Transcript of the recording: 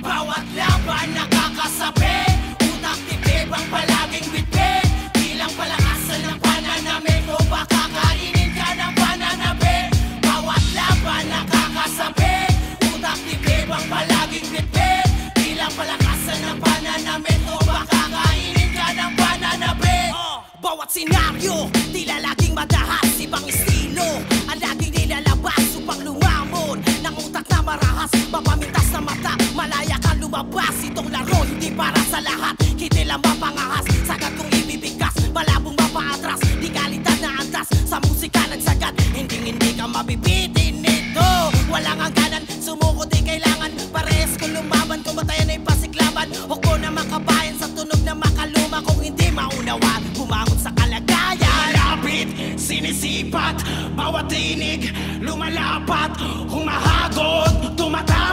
Bawat laban nakakasabi, utak tibib ang palaging bitbit. Bilang palakasan ng pananamit o baka kainin ka ng pananabi. Bawat laban nakakasabi, utak tibib ang palaging bitbit. Bilang palakasan ng pananamit o baka kainin ka ng pananabi. Bawat senaryo, tila laging madahas, ibang estilo ang laging nilalabas upang lumamon ng utak na marahas, mapamintas na mata, malaya kang lumabas. Itong laro hindi para sa lahat, hindi lang mapangahas. Sagad kong ibibigkas, malabong mapaatras, di kalidad na antas sa musika nagsagat. Hindi ka mabibitin nito, walang hangganan, sumuko di kailangan. Parehas kung lumaban, kumatayan ay pasiklaban. Huwag na makabayan sa tunog na makaluma. Kung hindi maunawa, bumangon sa kalagayan. Malapit, sinisipat, bawat tinig lumalapat, humahagod, tumatap.